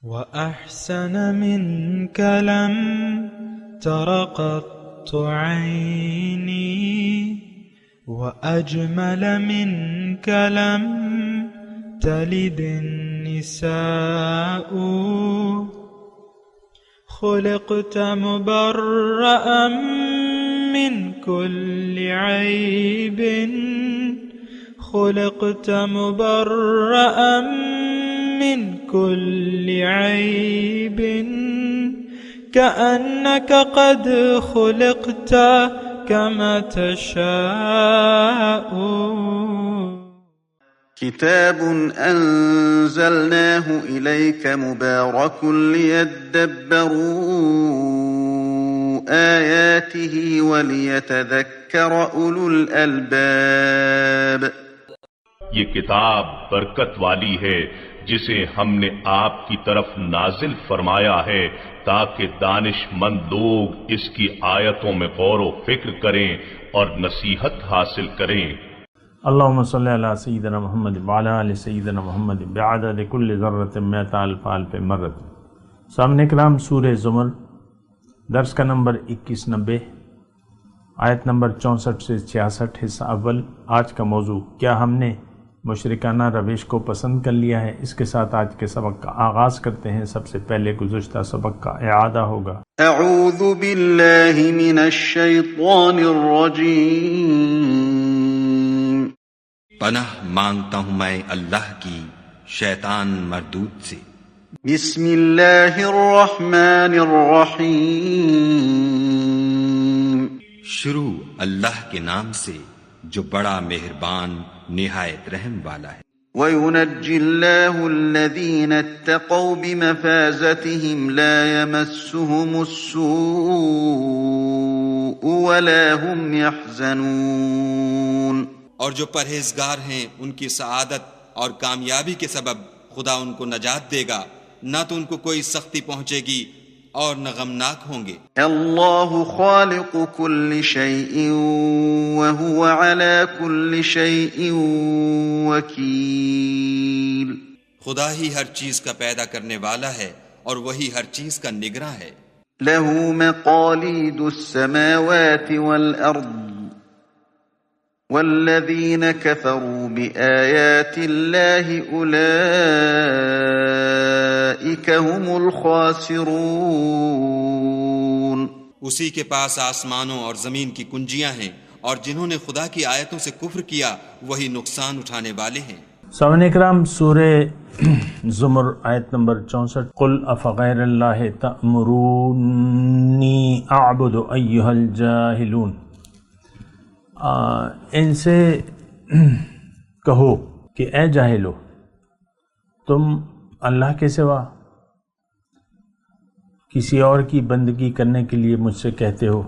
وأحسن منك لم تر قط عيني وأجمل منك لم تلد النساء خلقت مبرأ من كل عيب خلقت مبرأ من كل عيب كأنك قد خلقت كما تشاء. كتاب أنزلناه إليك مبارك ليدبروا آياته وليتذكر أولو الألباب. یہ کتاب برکت والی ہے جسے ہم نے آپ کی طرف نازل فرمایا ہے تاکہ دانش مند لوگ اس کی آیتوں میں غور و فکر کریں اور نصیحت حاصل کریں. اللہم صلی علی سیدنا محمد وعلی آل سیدنا محمد بعدد کل ذرۃ مئۃ الف الف مرۃ. سامعین کرام، سورہ زمر درس کا نمبر 2190 آیت نمبر 64 سے 66 حصہ اول. آج کا موضوع، کیا ہم نے مشرکانہ روش کو پسند کر لیا ہے؟ اس کے ساتھ آج کے سبق کا آغاز کرتے ہیں. سب سے پہلے گزشتہ سبق کا اعادہ ہوگا. اعوذ باللہ من الشیطان الرجیم. پناہ مانگتا ہوں میں اللہ کی شیطان مردود سے. بسم اللہ الرحمن الرحیم. شروع اللہ کے نام سے جو بڑا مہربان نہایت رحم والا ہے. وَيُنَجِّي اللَّهُ الَّذِينَ اتَّقَوْا بِمَفَازَتِهِمْ لَا يَمَسُّهُمُ السُّوءُ وَلَا هُمْ يَحْزَنُونَ. اور جو پرہیزگار ہیں ان کی سعادت اور کامیابی کے سبب خدا ان کو نجات دے گا، نہ تو ان کو کوئی سختی پہنچے گی اور نہ غمناک ہوں گے. اللہ خالق کل شیء وهو على كل شیء وکیل. خدا ہی ہر چیز کا پیدا کرنے والا ہے اور وہی ہر چیز کا نگراں ہے. له مقاليد السماوات والأرض والذين كفروا بآيات الله أولئك هم الخاسرون. اسی کے پاس آسمانوں اور زمین کی کنجیاں ہیں، اور جنہوں نے خدا کی آیتوں سے کفر کیا وہی نقصان اٹھانے والے ہیں. سامعین اکرام، سورہ زمر آیت نمبر 64. قل افغیر اللہ تأمرونی اعبد ایہا الجاہلون. ان سے کہو کہ اے جاہلو، تم اللہ کے سوا کسی اور کی بندگی کرنے کے لیے مجھ سے کہتے ہو.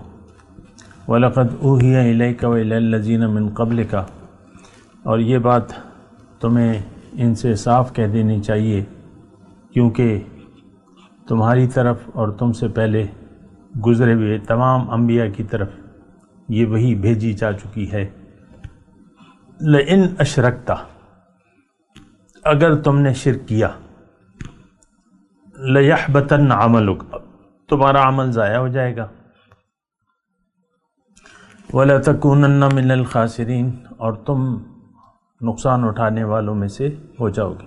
وَلَقَدْ أُوحِيَ إِلَيْكَ وَإِلَى الَّذِينَ مِن قَبْلِكَ. اور یہ بات تمہیں ان سے صاف کہہ دینی چاہیے، کیونکہ تمہاری طرف اور تم سے پہلے گزرے ہوئے تمام انبیاء کی طرف یہ وہی بھیجی جا چکی ہے. لئن اشرکت، اگر تم نے شرک کیا، لیحبطن عملک، تمہارا عمل ضائع ہو جائے گا. ولتکونن من الخاسرین، اور تم نقصان اٹھانے والوں میں سے ہو جاؤ گے.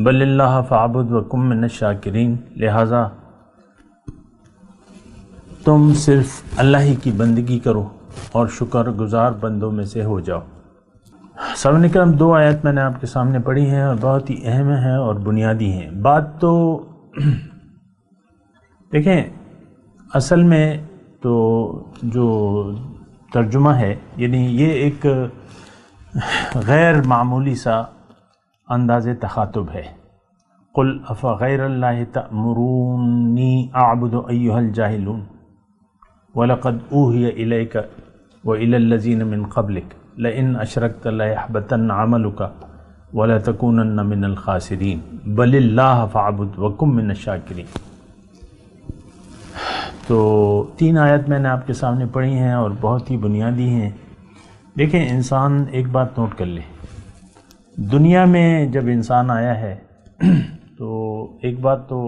بل اللہ فاعبد وکن من الشاکرین، لہذا تم صرف اللہ ہی کی بندگی کرو اور شکر گزار بندوں میں سے ہو جاؤ. سامعین اکرام، دو آیات میں نے آپ کے سامنے پڑھی ہیں اور بہت ہی اہم ہیں اور بنیادی ہیں. بات تو دیکھیں، اصل میں تو جو ترجمہ ہے، یعنی یہ ایک غیر معمولی سا انداز تخاطب ہے. قل افغیر اللہ تأمرونی اعبد ایہا الجاہلون وَلَقَدْ أُوحِيَ إِلَيْكَ وَإِلَى الَّذِينَ مِن قَبْلِكَ لَئِنْ أَشْرَكْتَ لَيَحْبَطَنَّ عَمَلُكَ وَلَتَكُونَنَّ مِنَ الْخَاسِرِينَ بَلِ اللَّهَ فَاعْبُدْ وَكُن مِّنَ الشَّاكِرِينَ. تو 3 آیت میں نے آپ کے سامنے پڑھی ہیں اور بہت ہی بنیادی ہیں. دیکھیں، انسان ایک بات نوٹ کر لے، دنیا میں جب انسان آیا ہے تو ایک بات تو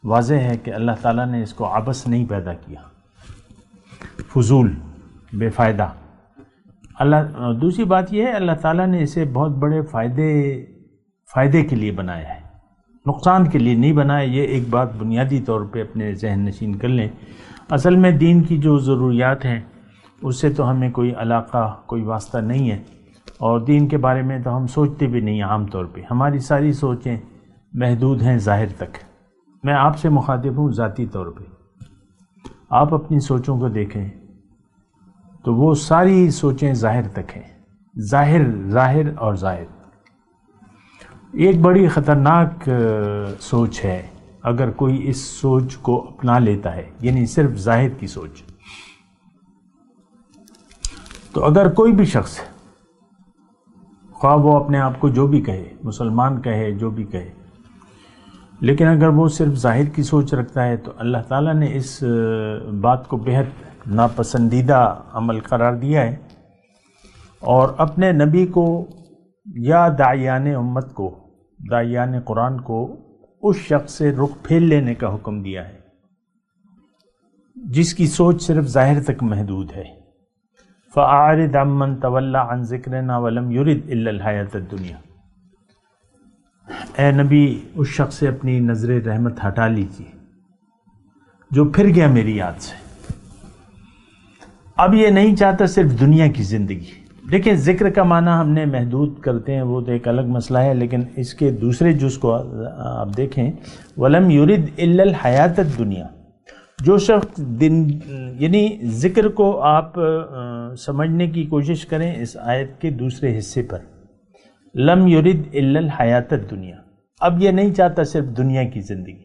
واضح ہے کہ اللہ تعالیٰ نے اس کو عبث نہیں پیدا کیا، فضول بے فائدہ۔ دوسری بات یہ ہے اللہ تعالیٰ نے اسے بہت بڑے فائدے کے لیے بنایا ہے، نقصان کے لیے نہیں بنایا۔ یہ ایک بات بنیادی طور پہ اپنے ذہن نشین کر لیں۔ اصل میں دین کی جو ضروریات ہیں اس سے تو ہمیں کوئی علاقہ، کوئی واسطہ نہیں ہے، اور دین کے بارے میں تو ہم سوچتے بھی نہیں۔ عام طور پہ ہماری ساری سوچیں محدود ہیں ظاہر تک۔ میں آپ سے مخاطب ہوں ذاتی طور پہ، آپ اپنی سوچوں کو دیکھیں تو وہ ساری سوچیں ظاہر تک ہیں، ظاہر اور ظاہر۔ ایک بڑی خطرناک سوچ ہے اگر کوئی اس سوچ کو اپنا لیتا ہے، یعنی صرف ظاہر کی سوچ۔ تو اگر کوئی بھی شخص، خواہ وہ اپنے آپ کو جو بھی کہے، مسلمان کہے، جو بھی کہے، لیکن اگر وہ صرف ظاہر کی سوچ رکھتا ہے تو اللہ تعالیٰ نے اس بات کو بہت ناپسندیدہ عمل قرار دیا ہے، اور اپنے نبی کو یا داعیان امت کو، داعیان قرآن کو اس شخص سے رخ پھیر لینے کا حکم دیا ہے جس کی سوچ صرف ظاہر تک محدود ہے۔ فَأَعْرِضْ عَمَّنْ تَوَلَّىٰ عَنْ ذِكْرِنَا وَلَمْ يُرِدْ إِلَّا الْحَيَاةَ الدُّنْيَا۔ اے نبی اس شخص سے اپنی نظر رحمت ہٹا لیجیے جو پھر گیا میری یاد سے، اب یہ نہیں چاہتا صرف دنیا کی زندگی۔ دیکھیں ذکر کا معنی ہم نے محدود کرتے ہیں، وہ تو ایک الگ مسئلہ ہے، لیکن اس کے دوسرے جز کو آپ دیکھیں، وَلَمْ يُرِدْ إِلَّا الْحَيَاةَ الدُّنْيَا۔ جو شخص یعنی ذکر کو آپ سمجھنے کی کوشش کریں اس آیت کے دوسرے حصے پر، لم یرد الا الحیات الدنیا، اب یہ نہیں چاہتا صرف دنیا کی زندگی۔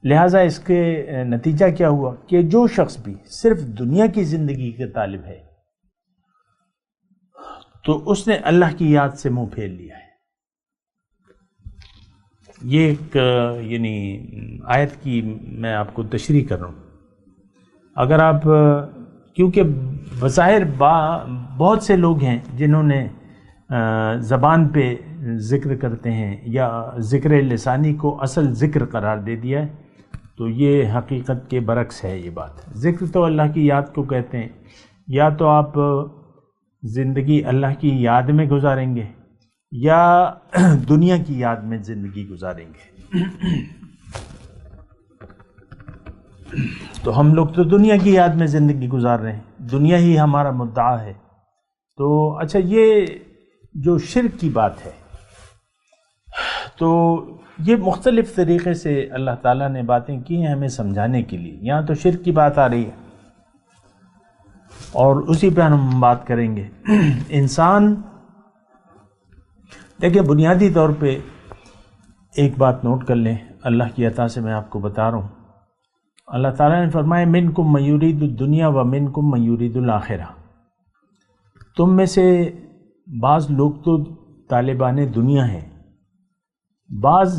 لہٰذا اس کے نتیجہ کیا ہوا کہ جو شخص بھی صرف دنیا کی زندگی کا طالب ہے تو اس نے اللہ کی یاد سے منہ پھیر لیا ہے۔ یہ ایک یعنی آیت کی میں آپ کو تشریح کر رہا ہوں۔ اگر آپ، کیونکہ بظاہر بہت سے لوگ ہیں جنہوں نے زبان پہ ذکر کرتے ہیں یا ذکر لسانی کو اصل ذکر قرار دے دیا ہے، تو یہ حقیقت کے برعکس ہے یہ بات۔ ذکر تو اللہ کی یاد کو کہتے ہیں، یا تو آپ زندگی اللہ کی یاد میں گزاریں گے یا دنیا کی یاد میں زندگی گزاریں گے۔ تو ہم لوگ تو دنیا کی یاد میں زندگی گزار رہے ہیں، دنیا ہی ہمارا مدعا ہے۔ تو اچھا، یہ جو شرک کی بات ہے تو یہ مختلف طریقے سے اللہ تعالیٰ نے باتیں کی ہیں ہمیں سمجھانے کے لیے۔ یہاں تو شرک کی بات آ رہی ہے اور اسی پہ ہم بات کریں گے۔ انسان دیکھیں، بنیادی طور پہ ایک بات نوٹ کر لیں، اللہ کی عطا سے میں آپ کو بتا رہا ہوں۔ اللہ تعالیٰ نے فرمایا منکم من یرید الدنیا و منکم من یرید الآخرہ، تم میں سے بعض لوگ تو طالبان دنیا ہیں، بعض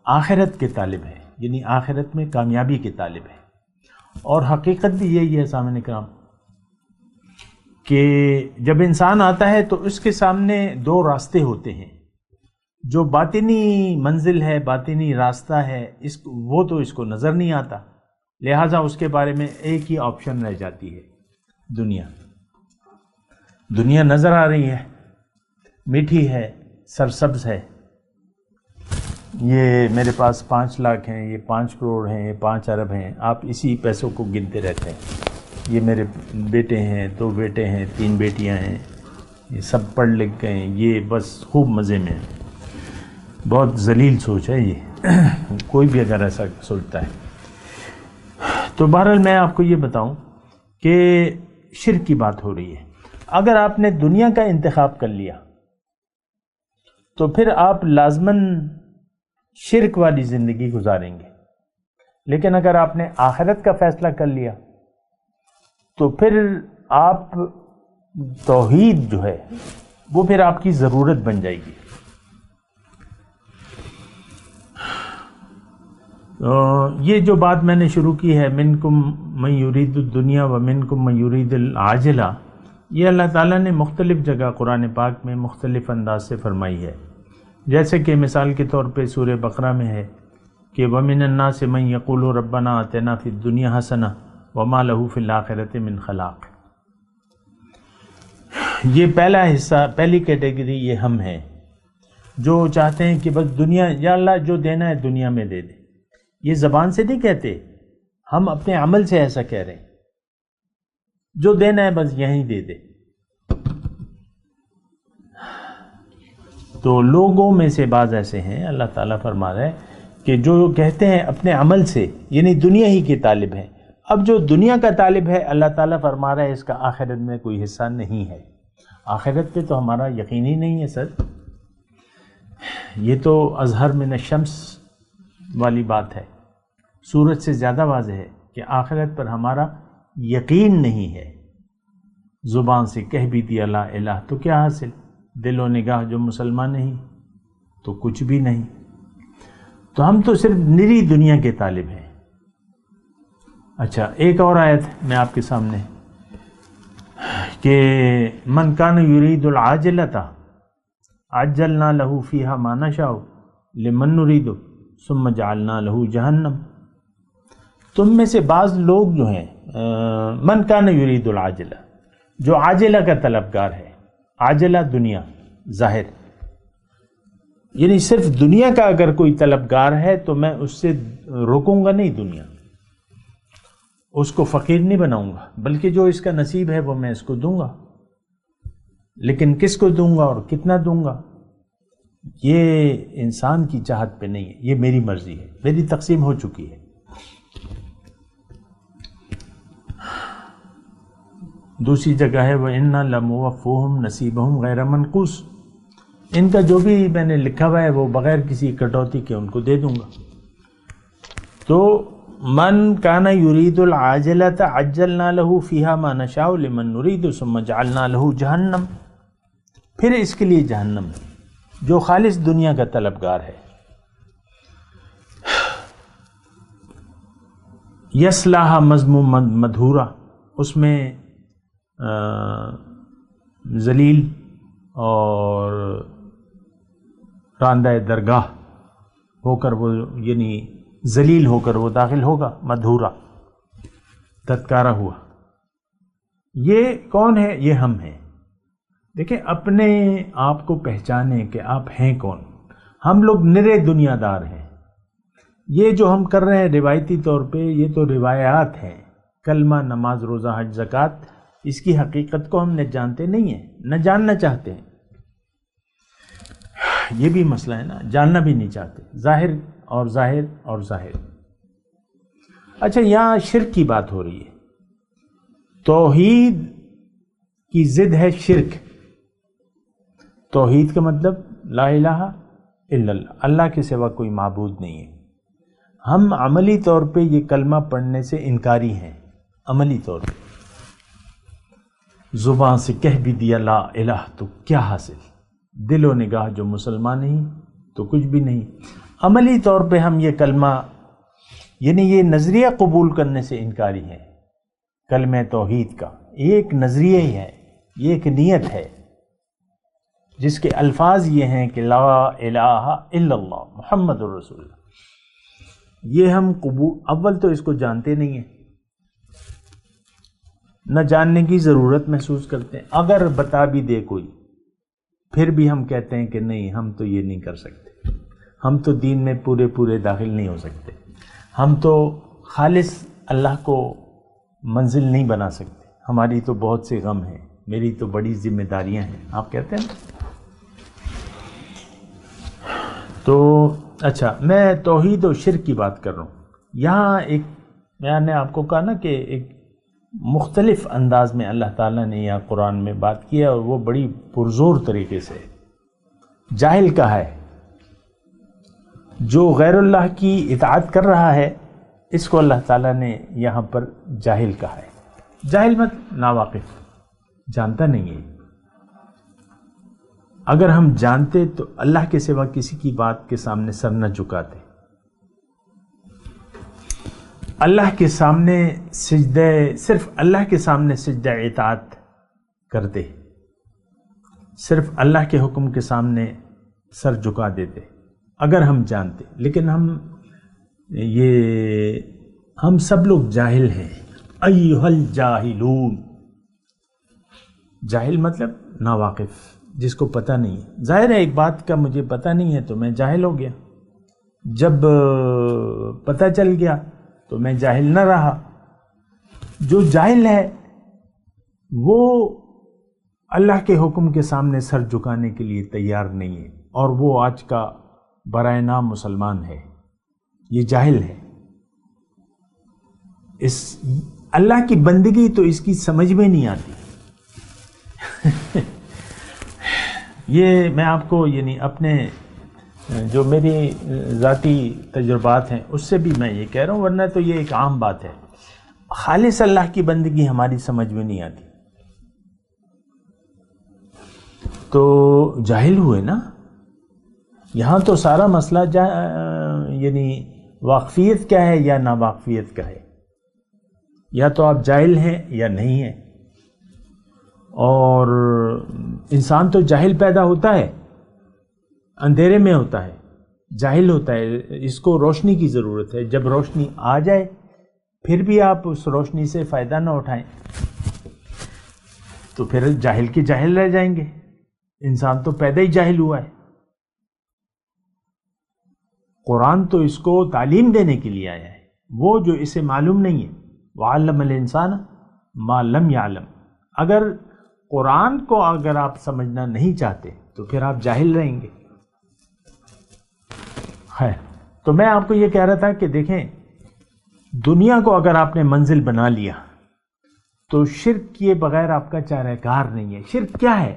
آخرت کے طالب ہیں، یعنی آخرت میں کامیابی کے طالب ہیں۔ اور حقیقت بھی یہی ہے سامعین کرام کہ جب انسان آتا ہے تو اس کے سامنے دو راستے ہوتے ہیں۔ جو باطنی منزل ہے، باطنی راستہ ہے، وہ تو اس کو نظر نہیں آتا، لہٰذا اس کے بارے میں ایک ہی آپشن رہ جاتی ہے، دنیا۔ دنیا نظر آ رہی ہے، میٹھی ہے، سرسبز ہے، یہ میرے پاس 5 لاکھ ہیں، یہ 5 کروڑ ہیں، یہ 5 ارب ہیں، آپ اسی پیسوں کو گنتے رہتے ہیں۔ یہ میرے بیٹے ہیں، 2 بیٹے ہیں، 3 بیٹیاں ہیں، یہ سب پڑھ لکھ گئے ہیں، یہ بس خوب مزے میں ہیں۔ بہت ذلیل سوچ ہے یہ، کوئی بھی اگر ایسا سوچتا ہے تو۔ بہرحال میں آپ کو یہ بتاؤں کہ شرک کی بات ہو رہی ہے۔ اگر آپ نے دنیا کا انتخاب کر لیا تو پھر آپ لازماً شرک والی زندگی گزاریں گے، لیکن اگر آپ نے آخرت کا فیصلہ کر لیا تو پھر آپ توحید جو ہے وہ پھر آپ کی ضرورت بن جائے گی۔ یہ جو بات میں نے شروع کی ہے منکم من یرید الدنیا و منکم من یرید العاجلہ، یہ اللہ تعالیٰ نے مختلف جگہ قرآن پاک میں مختلف انداز سے فرمائی ہے۔ جیسے کہ مثال کے طور پہ سورہ بقرہ میں ہے کہ وَمِنَ النَّاسِ مَن يَقُولُ رَبَّنَا آتِنَا فِي الدُّنْيَا حَسَنَةً وَمَا لَهُ فِي الْآخِرَةِ مِنْ خَلَاقٍ۔ یہ پہلا حصہ، پہلی کیٹیگری یہ ہم ہیں جو چاہتے ہیں کہ بس دنیا، یا اللہ جو دینا ہے دنیا میں دے دے۔ یہ زبان سے نہیں کہتے، ہم اپنے عمل سے ایسا کہہ رہے ہیں، جو دینا ہے بس یہیں دے دے۔ تو لوگوں میں سے بعض ایسے ہیں، اللہ تعالیٰ فرما رہا ہے کہ جو کہتے ہیں اپنے عمل سے، یعنی دنیا ہی کے طالب ہیں۔ اب جو دنیا کا طالب ہے، اللہ تعالیٰ فرما رہا ہے اس کا آخرت میں کوئی حصہ نہیں ہے۔ آخرت پہ تو ہمارا یقین ہی نہیں ہے سر، یہ تو اظہر من الشمس والی بات ہے، سورج سے زیادہ واضح ہے کہ آخرت پر ہمارا یقین نہیں ہے۔ زبان سے کہہ بھی دیا لا الہ تو کیا حاصل، دل و نگاہ جو مسلمان نہیں تو کچھ بھی نہیں۔ تو ہم تو صرف نری دنیا کے طالب ہیں۔ اچھا، ایک اور آیت میں آپ کے سامنے کہ من کان یرید العاجلۃ عجلنا لہ فیہا ما نشاء لمن نرید ثم جعلنا لہ جہنم۔ تم میں سے بعض لوگ جو ہیں، من کان یرید العاجلہ، جو عاجلہ کا طلبگار ہے، عاجلہ دنیا ظاہر، یعنی صرف دنیا کا اگر کوئی طلبگار ہے تو میں اس سے روکوں گا نہیں دنیا، اس کو فقیر نہیں بناؤں گا، بلکہ جو اس کا نصیب ہے وہ میں اس کو دوں گا۔ لیکن کس کو دوں گا اور کتنا دوں گا یہ انسان کی چاہت پہ نہیں ہے، یہ میری مرضی ہے، میری تقسیم ہو چکی ہے۔ دوسری جگہ ہے وَإِنَّا لَمُوَفُّوهُمْ نَصِيبَهُمْ غَيْرَ مَنْقُوصٍ، ان کا جو بھی میں نے لکھا ہوا ہے وہ بغیر کسی کٹوتی کے ان کو دے دوں گا۔ تو من کان یرید العاجلۃ عجلنا لہ فیہا ما نشاء لمن نرید ثم جعلنا لہ جہنم، پھر اس کے لیے جہنم ہے جو خالص دنیا کا طلبگار ہے۔ یصلاھا مذموما مدحورا، اس میں ذلیل اور راندہ درگاہ ہو کر وہ، یعنی ذلیل ہو کر وہ داخل ہوگا، مدحورا دھتکارا ہوا۔ یہ کون ہے؟ یہ ہم ہیں۔ دیکھیں، اپنے آپ کو پہچانیں کہ آپ ہیں کون۔ ہم لوگ نرے دنیا دار ہیں۔ یہ جو ہم کر رہے ہیں روایتی طور پہ، یہ تو روایات ہیں، کلمہ، نماز، روزہ، حج، زکوٰۃ، اس کی حقیقت کو ہم نے جانتے نہیں ہیں، نہ جاننا چاہتے ہیں۔ یہ بھی مسئلہ ہے نا، جاننا بھی نہیں چاہتے، ظاہر اور ظاہر اور ظاہر۔ اچھا، یہاں شرک کی بات ہو رہی ہے۔ توحید کی ضد ہے شرک۔ توحید کا مطلب لا الہ الا اللہ، اللہ کے سوا کوئی معبود نہیں ہے۔ ہم عملی طور پہ یہ کلمہ پڑھنے سے انکاری ہیں، عملی طور پہ زبان سے کہہ بھی دیا لا الہ تو کیا حاصل، دل و نگاہ جو مسلمان نہیں تو کچھ بھی نہیں۔ عملی طور پہ ہم یہ کلمہ، یعنی یہ نظریہ قبول کرنے سے انکاری ہے۔ کلمہ توحید کا یہ ایک نظریہ ہی ہے، یہ ایک نیت ہے جس کے الفاظ یہ ہیں کہ لا الہ الا اللہ محمد الرسول اللہ۔ یہ ہم قبول، اول تو اس کو جانتے نہیں ہیں، نہ جاننے کی ضرورت محسوس کرتے ہیں۔ اگر بتا بھی دے کوئی، پھر بھی ہم کہتے ہیں کہ نہیں، ہم تو یہ نہیں کر سکتے، ہم تو دین میں پورے داخل نہیں ہو سکتے، ہم تو خالص اللہ کو منزل نہیں بنا سکتے، ہماری تو بہت سے غم ہیں، میری تو بڑی ذمہ داریاں ہیں، آپ کہتے ہیں۔ تو اچھا، میں توحید و شرک کی بات کر رہا ہوں۔ یہاں ایک، میں نے آپ کو کہا نا کہ ایک مختلف انداز میں اللہ تعالیٰ نے یہاں قرآن میں بات کی ہے، اور وہ بڑی پرزور طریقے سے جاہل کا ہے۔ جو غیر اللہ کی اطاعت کر رہا ہے، اس کو اللہ تعالیٰ نے یہاں پر جاہل کہا ہے۔ جاہل مت ناواقف، جانتا نہیں ہے۔ اگر ہم جانتے تو اللہ کے سوا کسی کی بات کے سامنے سر نہ جھکاتے، اللہ کے سامنے سجدہ، صرف اللہ کے سامنے سجدہ اطاعت کرتے، صرف اللہ کے حکم کے سامنے سر جھکا دیتے اگر ہم جانتے، لیکن ہم سب لوگ جاہل ہیں۔ ایھا الجاہلون، جاہل مطلب ناواقف، جس کو پتہ نہیں ہے۔ ظاہر ہے ایک بات کا مجھے پتہ نہیں ہے تو میں جاہل ہو گیا، جب پتہ چل گیا تو میں جاہل نہ رہا۔ جو جاہل ہے وہ اللہ کے حکم کے سامنے سر جھکانے کے لیے تیار نہیں ہے، اور وہ آج کا برائے نام مسلمان ہے، یہ جاہل ہے۔ اللہ کی بندگی تو اس کی سمجھ میں نہیں آتی۔ یہ میں آپ کو یعنی اپنے جو میری ذاتی تجربات ہیں اس سے بھی میں یہ کہہ رہا ہوں، ورنہ تو یہ ایک عام بات ہے۔ خالص اللہ کی بندگی ہماری سمجھ میں نہیں آتی، تو جاہل ہوئے نا۔ یہاں تو سارا مسئلہ یعنی واقفیت کیا ہے یا ناواقفیت کا ہے، یا تو آپ جاہل ہیں یا نہیں ہیں۔ اور انسان تو جاہل پیدا ہوتا ہے، اندھیرے میں ہوتا ہے، جاہل ہوتا ہے، اس کو روشنی کی ضرورت ہے۔ جب روشنی آ جائے پھر بھی آپ اس روشنی سے فائدہ نہ اٹھائیں تو پھر جاہل کے جاہل رہ جائیں گے۔ انسان تو پیدا ہی جاہل ہوا ہے۔ قرآن تو اس کو تعلیم دینے کے لیے آیا ہے، وہ جو اسے معلوم نہیں ہے۔ وَعَلَّمَ الْإِنسَانَ مَا لَمْ يَعْلَمْ، اگر قرآن کو اگر آپ سمجھنا نہیں چاہتے تو پھر آپ جاہل رہیں گے۔ ہے تو میں آپ کو یہ کہہ رہا تھا کہ دیکھیں، دنیا کو اگر آپ نے منزل بنا لیا تو شرک کیے بغیر آپ کا چارہ کار نہیں ہے۔ شرک کیا ہے؟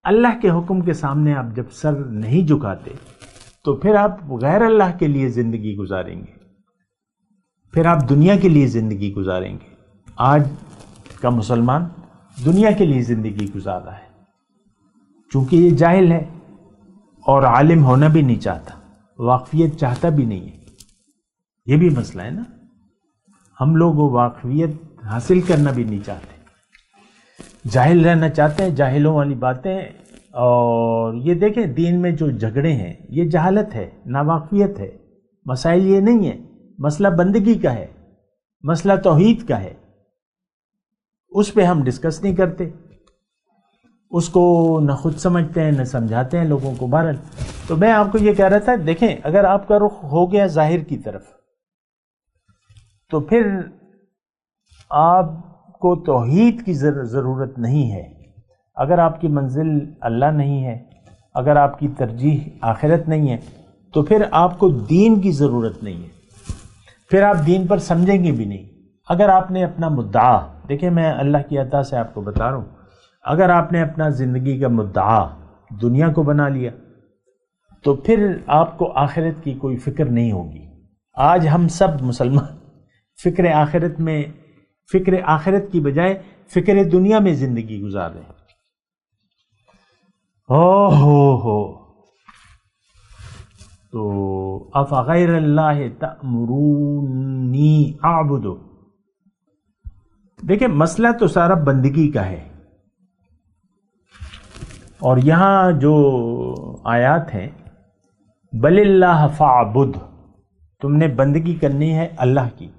اللہ کے حکم کے سامنے آپ جب سر نہیں جھکاتے تو پھر آپ غیر اللہ کے لیے زندگی گزاریں گے، پھر آپ دنیا کے لیے زندگی گزاریں گے۔ آج کا مسلمان دنیا کے لیے زندگی گزار رہا ہے، چونکہ یہ جاہل ہے اور عالم ہونا بھی نہیں چاہتا، واقفیت چاہتا بھی نہیں ہے۔ یہ بھی مسئلہ ہے نا، ہم لوگ وہ واقفیت حاصل کرنا بھی نہیں چاہتے، جاہل رہنا چاہتے ہیں، جاہلوں والی باتیں۔ اور یہ دیکھیں دین میں جو جھگڑے ہیں یہ جہالت ہے، ناواقفیت ہے۔ مسائل یہ نہیں ہے، مسئلہ بندگی کا ہے، مسئلہ توحید کا ہے، اس پہ ہم ڈسکس نہیں کرتے، اس کو نہ خود سمجھتے ہیں نہ سمجھاتے ہیں لوگوں کو۔ بہرحال تو میں آپ کو یہ کہہ رہا تھا، دیکھیں اگر آپ کا رخ ہو گیا ظاہر کی طرف تو پھر آپ کو توحید کی ضرورت نہیں ہے۔ اگر آپ کی منزل اللہ نہیں ہے، اگر آپ کی ترجیح آخرت نہیں ہے تو پھر آپ کو دین کی ضرورت نہیں ہے، پھر آپ دین پر سمجھیں گے بھی نہیں۔ اگر آپ نے اپنا مدعا، دیکھیں میں اللہ کی عطا سے آپ کو بتا رہا ہوں، اگر آپ نے اپنا زندگی کا مدعا دنیا کو بنا لیا تو پھر آپ کو آخرت کی کوئی فکر نہیں ہوگی۔ آج ہم سب مسلمان فکر آخرت کی بجائے فکر دنیا میں زندگی گزار رہے ہیں۔ تو افغیر اللہ تأمرونی اعبد، دیکھیں مسئلہ تو سارا بندگی کا ہے۔ اور یہاں جو آیات ہیں، بل اللہ فاعبد، تم نے بندگی کرنی ہے اللہ کی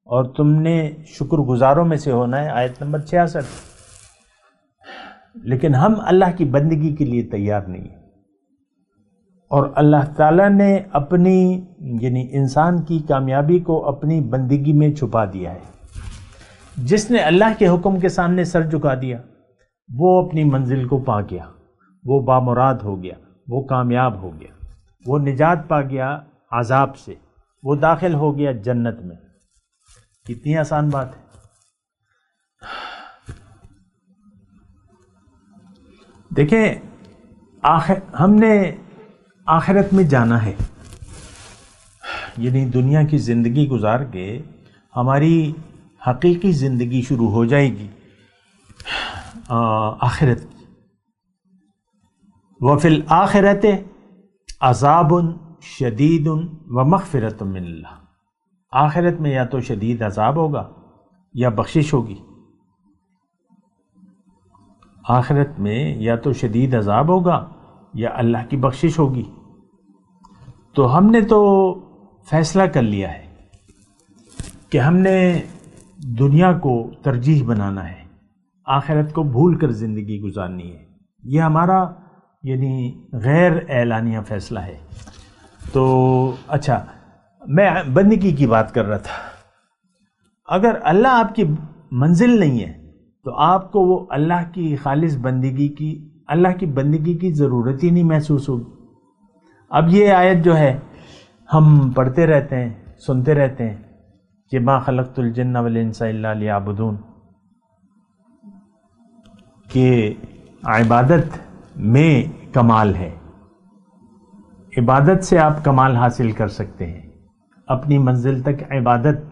اور تم نے شکر گزاروں میں سے ہونا ہے، آیت نمبر 66۔ لیکن ہم اللہ کی بندگی کے لیے تیار نہیں ہیں، اور اللہ تعالیٰ نے اپنی یعنی انسان کی کامیابی کو اپنی بندگی میں چھپا دیا ہے۔ جس نے اللہ کے حکم کے سامنے سر جھکا دیا وہ اپنی منزل کو پا گیا، وہ بامراد ہو گیا، وہ کامیاب ہو گیا، وہ نجات پا گیا عذاب سے، وہ داخل ہو گیا جنت میں۔ کتنی آسان بات ہے۔ دیکھیں ہم نے آخرت میں جانا ہے، یعنی دنیا کی زندگی گزار کے ہماری حقیقی زندگی شروع ہو جائے گی آخرت کی۔ وفی الآخرت عذاب شدید ومغفرۃ من اللہ، آخرت میں یا تو شدید عذاب ہوگا یا بخشش ہوگی۔ آخرت میں یا تو شدید عذاب ہوگا یا اللہ کی بخشش ہوگی. تو ہم نے تو فیصلہ کر لیا ہے کہ ہم نے دنیا کو ترجیح بنانا ہے، آخرت کو بھول کر زندگی گزارنی ہے. یہ ہمارا یعنی غیر اعلانیہ فیصلہ ہے. تو اچھا، میں بندگی کی بات کر رہا تھا. اگر اللہ آپ کی منزل نہیں ہے تو آپ کو وہ اللہ کی خالص بندگی کی، اللہ کی بندگی کی ضرورت ہی نہیں محسوس ہوگی. اب یہ آیت جو ہے ہم پڑھتے رہتے ہیں، سنتے رہتے ہیں کہ ما خلقت الجن والانس الا لیعبدون، کہ عبادت میں کمال ہے. عبادت سے آپ کمال حاصل کر سکتے ہیں، اپنی منزل تک عبادت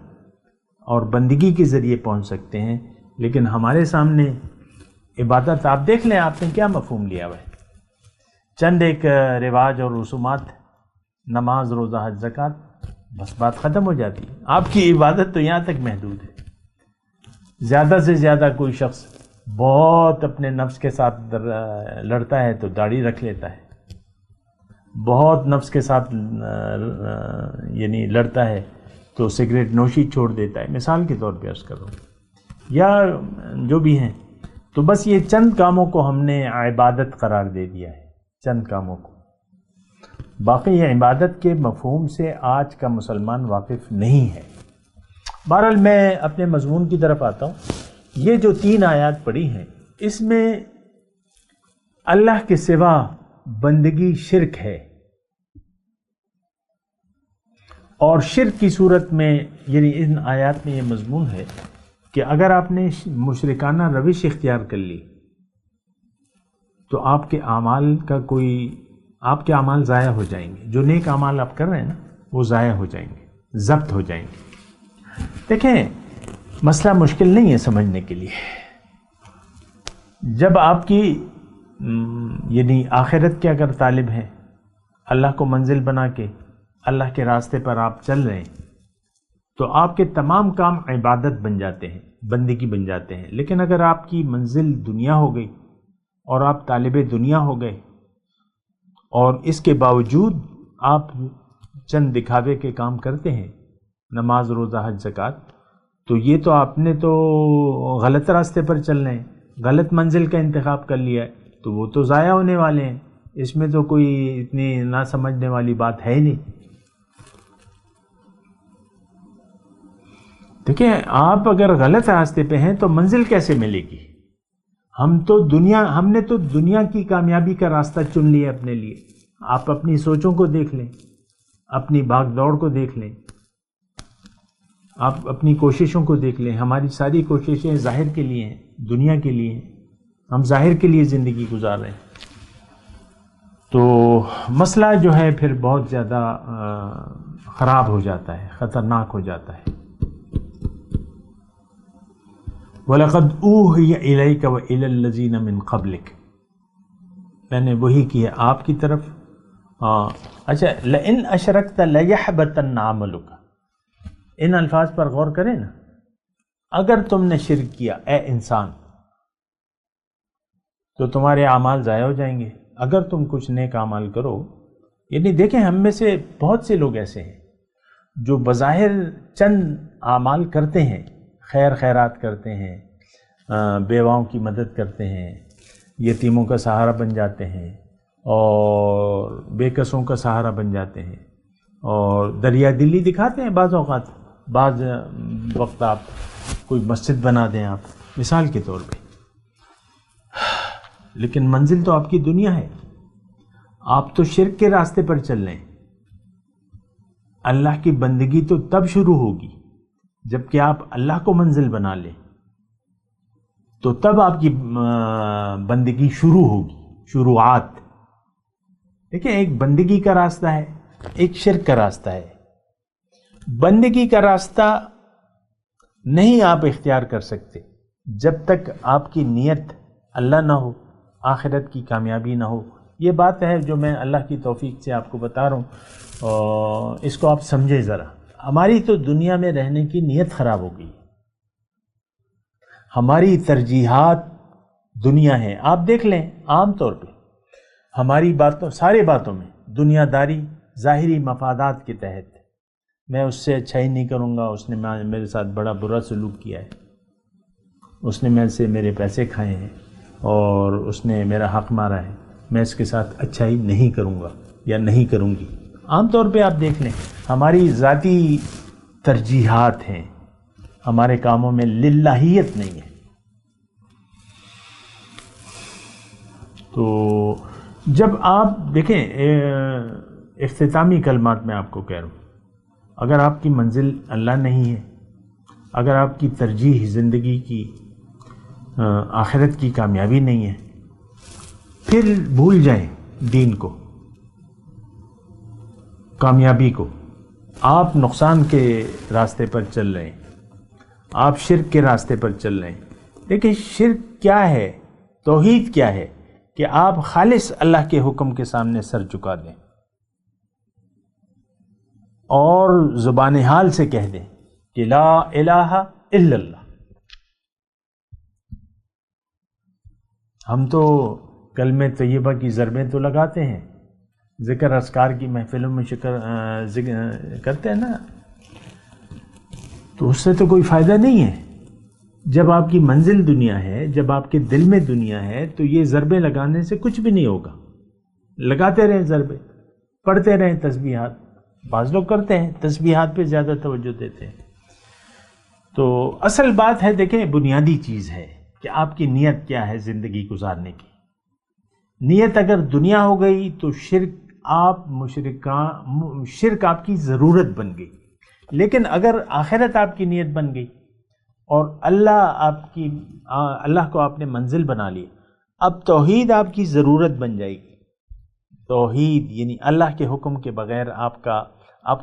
اور بندگی کے ذریعے پہنچ سکتے ہیں. لیکن ہمارے سامنے عبادت، آپ دیکھ لیں آپ نے کیا مفہوم لیا ہوا ہے. چند ایک رواج اور رسومات، نماز، روزہ، حج، زکوٰۃ، بس بات ختم ہو جاتی ہے. آپ کی عبادت تو یہاں تک محدود ہے. زیادہ سے زیادہ کوئی شخص بہت اپنے نفس کے ساتھ لڑتا ہے تو داڑھی رکھ لیتا ہے، بہت نفس کے ساتھ یعنی لڑتا ہے تو سگریٹ نوشی چھوڑ دیتا ہے، مثال کے طور پہ عرض کر رہا ہوں، یا جو بھی ہیں. تو بس یہ چند کاموں کو ہم نے عبادت قرار دے دیا ہے، چند کاموں کو. باقی یہ عبادت کے مفہوم سے آج کا مسلمان واقف نہیں ہے. بہرحال میں اپنے مضمون کی طرف آتا ہوں. یہ جو 3 آیات پڑھی ہیں، اس میں اللہ کے سوا بندگی شرک ہے، اور شرک کی صورت میں یعنی ان آیات میں یہ مضمون ہے کہ اگر آپ نے مشرکانہ روش اختیار کر لی تو آپ کے اعمال کا آپ کے اعمال ضائع ہو جائیں گے. جو نیک اعمال آپ کر رہے ہیں نا وہ ضائع ہو جائیں گے، ضبط ہو جائیں گے. دیکھیں، مسئلہ مشکل نہیں ہے سمجھنے کے لیے. جب آپ کی یعنی آخرت کے اگر طالب ہیں، اللہ کو منزل بنا کے اللہ کے راستے پر آپ چل رہے ہیں، تو آپ کے تمام کام عبادت بن جاتے ہیں، بندگی بن جاتے ہیں. لیکن اگر آپ کی منزل دنیا ہو گئی اور آپ طالب دنیا ہو گئے، اور اس کے باوجود آپ چند دکھاوے کے کام کرتے ہیں، نماز، روزہ، حج، زکوٰۃ، تو یہ تو آپ نے تو غلط راستے پر چل رہے ہیں، غلط منزل کا انتخاب کر لیا ہے، تو وہ تو ضائع ہونے والے ہیں. اس میں تو کوئی اتنی نہ سمجھنے والی بات ہے ہی نہیں. دیکھیں، آپ اگر غلط راستے پہ ہیں تو منزل کیسے ملے گی؟ ہم نے تو دنیا کی کامیابی کا راستہ چن لیا اپنے لیے. آپ اپنی سوچوں کو دیکھ لیں، اپنی بھاگ دوڑ کو دیکھ لیں، آپ اپنی کوششوں کو دیکھ لیں. ہماری ساری کوششیں ظاہر کے لیے ہیں، دنیا کے لیے ہیں. ہم ظاہر کے لیے زندگی گزار رہے ہیں. تو مسئلہ جو ہے پھر بہت زیادہ خراب ہو جاتا ہے، خطرناک ہو جاتا ہے. وَلَقَدْ أُوحِيَ إِلَيْكَ وَإِلَى الَّذِينَ مِن قَبْلِكَ، میں نے وہی کیا آپ کی طرف. اچھا، لَإِنْ أَشْرَكْتَ لَيَحْبَطَنَّ عَمَلُكَ، ان الفاظ پر غور کریں نا. اگر تم نے شرک کیا اے انسان تو تمہارے اعمال ضائع ہو جائیں گے. اگر تم کچھ نیک اعمال کرو، یعنی دیکھیں ہم میں سے بہت سے لوگ ایسے ہیں جو بظاہر چند اعمال کرتے ہیں، خیر خیرات کرتے ہیں، بیواؤں کی مدد کرتے ہیں، یتیموں کا سہارا بن جاتے ہیں، اور بے کسوں کا سہارا بن جاتے ہیں، اور دریا دلی دکھاتے ہیں. بعض اوقات، بعض وقت آپ کوئی مسجد بنا دیں آپ مثال کے طور پہ، لیکن منزل تو آپ کی دنیا ہے. آپ تو شرک کے راستے پر چل رہے ہیں. اللہ کی بندگی تو تب شروع ہوگی جب کہ آپ اللہ کو منزل بنا لیں، تو تب آپ کی بندگی شروع ہوگی. شروعات دیکھیں، ایک بندگی کا راستہ ہے، ایک شرک کا راستہ ہے. بندگی کا راستہ نہیں آپ اختیار کر سکتے جب تک آپ کی نیت اللہ نہ ہو، آخرت کی کامیابی نہ ہو. یہ بات ہے جو میں اللہ کی توفیق سے آپ کو بتا رہا ہوں، اور اس کو آپ سمجھے ذرا. ہماری تو دنیا میں رہنے کی نیت خراب ہو گئی. ہماری ترجیحات دنیا ہے. آپ دیکھ لیں عام طور پہ ہماری باتوں سارے باتوں میں دنیا داری ظاہری مفادات کے تحت، میں اس سے اچھائی نہیں کروں گا، اس نے میرے ساتھ بڑا برا سلوک کیا ہے، اس نے میرے سے میرے پیسے کھائے ہیں اور اس نے میرا حق مارا ہے، میں اس کے ساتھ اچھائی نہیں کروں گا یا نہیں کروں گی۔ عام طور پہ آپ دیکھ لیں ہماری ذاتی ترجیحات ہیں، ہمارے کاموں میں للہیت نہیں ہے۔ تو جب آپ دیکھیں اختتامی کلمات میں آپ کو کہہ رہا ہوں، اگر آپ کی منزل اللہ نہیں ہے، اگر آپ کی ترجیح زندگی کی آخرت کی کامیابی نہیں ہے، پھر بھول جائیں دین کو، کامیابی کو۔ آپ نقصان کے راستے پر چل رہے ہیں، آپ شرک کے راستے پر چل رہے ہیں۔ دیکھیں شرک کیا ہے، توحید کیا ہے، کہ آپ خالص اللہ کے حکم کے سامنے سر جھکا دیں اور زبان حال سے کہہ دیں کہ لا الہ الا اللہ۔ ہم تو کلمہ طیبہ کی ضربیں تو لگاتے ہیں، ذکر اذکار کی محفلوں میں کرتے ہیں نا، تو اس سے تو کوئی فائدہ نہیں ہے۔ جب آپ کی منزل دنیا ہے، جب آپ کے دل میں دنیا ہے، تو یہ ضربیں لگانے سے کچھ بھی نہیں ہوگا۔ لگاتے رہیں ضربیں، پڑھتے رہیں تسبیحات، بعض لوگ کرتے ہیں تسبیحات پہ زیادہ توجہ دیتے ہیں۔ تو اصل بات ہے، دیکھیں بنیادی چیز ہے کہ آپ کی نیت کیا ہے زندگی گزارنے کی۔ نیت اگر دنیا ہو گئی تو شرک آپ کی ضرورت بن گئی، لیکن اگر آخرت آپ کی نیت بن گئی اور اللہ کو آپ نے منزل بنا لی، اب توحید آپ کی ضرورت بن جائے گی۔ توحید یعنی اللہ کے حکم کے بغیر آپ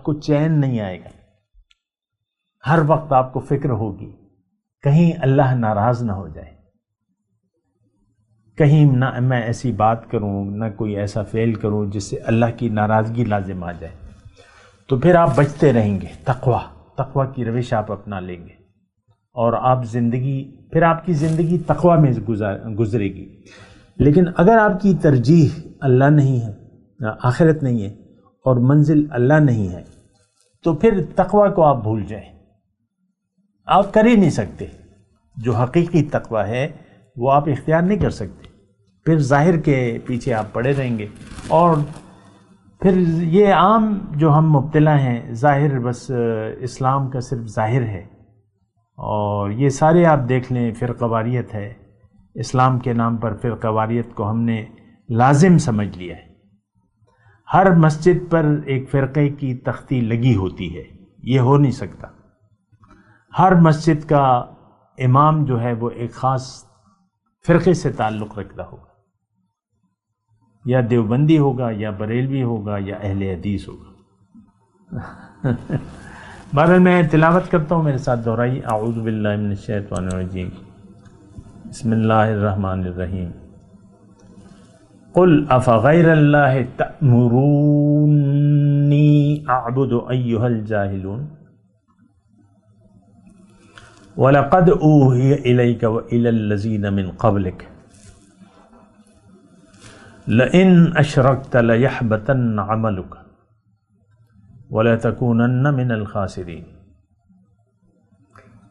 کو چین نہیں آئے گا، ہر وقت آپ کو فکر ہوگی کہیں اللہ ناراض نہ ہو جائے، کہیں نہ میں ایسی بات کروں، نہ کوئی ایسا فعل کروں جس سے اللہ کی ناراضگی لازم آ جائے۔ تو پھر آپ بچتے رہیں گے، تقوی کی روش آپ اپنا لیں گے، اور پھر آپ کی زندگی تقوی میں گزرے گی۔ لیکن اگر آپ کی ترجیح اللہ نہیں ہے، آخرت نہیں ہے، اور منزل اللہ نہیں ہے، تو پھر تقوی کو آپ بھول جائیں، آپ کر ہی نہیں سکتے۔ جو حقیقی تقوی ہے وہ آپ اختیار نہیں کر سکتے، پھر ظاہر کے پیچھے آپ پڑے رہیں گے، اور پھر یہ عام جو ہم مبتلا ہیں، ظاہر بس اسلام کا صرف ظاہر ہے، اور یہ سارے آپ دیکھ لیں فرقہ واریت ہے، اسلام کے نام پر فرقہ واریت کو ہم نے لازم سمجھ لیا ہے۔ ہر مسجد پر ایک فرقے کی تختی لگی ہوتی ہے، یہ ہو نہیں سکتا۔ ہر مسجد کا امام جو ہے وہ ایک خاص فرقے سے تعلق رکھتا ہوگا، یا دیوبندی ہوگا، یا بریلوی ہوگا، یا اہل حدیث ہوگا۔ بہرحال میں تلاوت کرتا ہوں، میرے ساتھ دہرائی۔ اعوذ باللہ من الشیطان الرجیم، بسم اللہ الرحمن الرحیم۔ قل افغیر اللہ تأمرونی اعبد ایھا الجاہلون وَلَقَدْ أُوحِيَ إِلَيْكَ وَإِلَى الَّذِينَ مِنْ قَبْلِكَ لَئِنْ أَشْرَكْتَ لَيَحْبَطَنَّ عَمَلُكَ وَلَتَكُونَنَّ مِنَ الْخَاسِرِينَ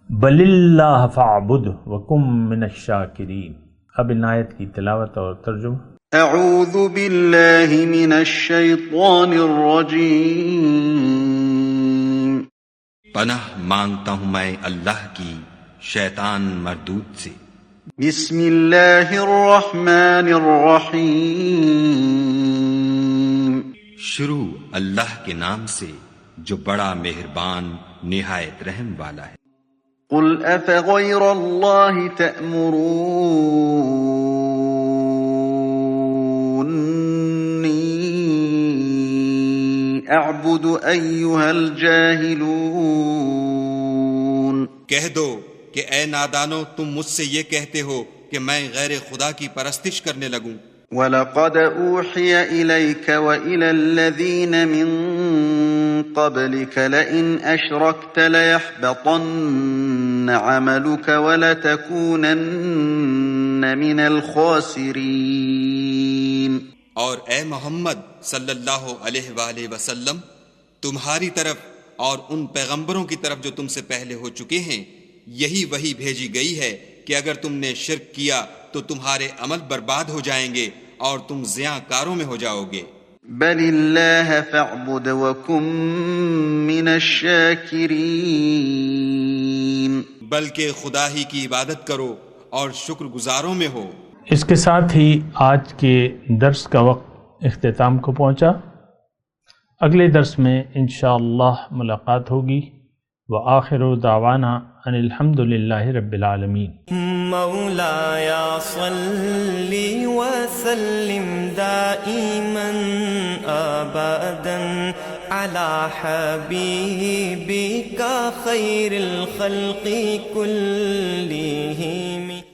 بَلِ اللَّهَ فَاعْبُدْهُ وَكُن مِّنَ الشَّاكِرِينَ۔ اب ان آیت کی تلاوت اور ترجمہ۔ اعوذ باللہ من الشیطان الرجیم۔ پناہ مانگتا ہوں میں اللہ کی شیطان مردود سے۔ بسم اللہ الرحمن الرحیم۔ شروع اللہ کے نام سے جو بڑا مہربان نہایت رحم والا ہے۔ قل افغیر اللہ تأمرونی اعبد ایھا الجاہلون۔ کہہ دو کہ اے نادانو، تم مجھ سے یہ کہتے ہو کہ میں غیر خدا کی پرستش کرنے لگوں۔ وَلَقَدْ أُوحِيَ إِلَيْكَ وَإِلَى الَّذِينَ مِن قَبْلِكَ لَئِنْ أَشْرَكْتَ لَيَحْبَطَنَّ عَمَلُكَ وَلَتَكُونَنَّ مِنَ الْخَاسِرِينَ۔ اور اے محمد صلی اللہ علیہ وآلہ وسلم، تمہاری طرف اور ان پیغمبروں کی طرف جو تم سے پہلے ہو چکے ہیں یہی وحی بھیجی گئی ہے کہ اگر تم نے شرک کیا تو تمہارے عمل برباد ہو جائیں گے اور تم زیاں کاروں میں ہو جاؤ گے۔ بل اللہ فاعبد وکن من الشاکرین، بلکہ خدا ہی کی عبادت کرو اور شکر گزاروں میں ہو۔ اس کے ساتھ ہی آج کے درس کا وقت اختتام کو پہنچا۔ اگلے درس میں انشاءاللہ ملاقات ہوگی۔ وآخر دعوانا ان الحمد للہ رب العالمین۔ مولاي صل وسلم دائما ابدا على حبيبك خير الخلق كلهم۔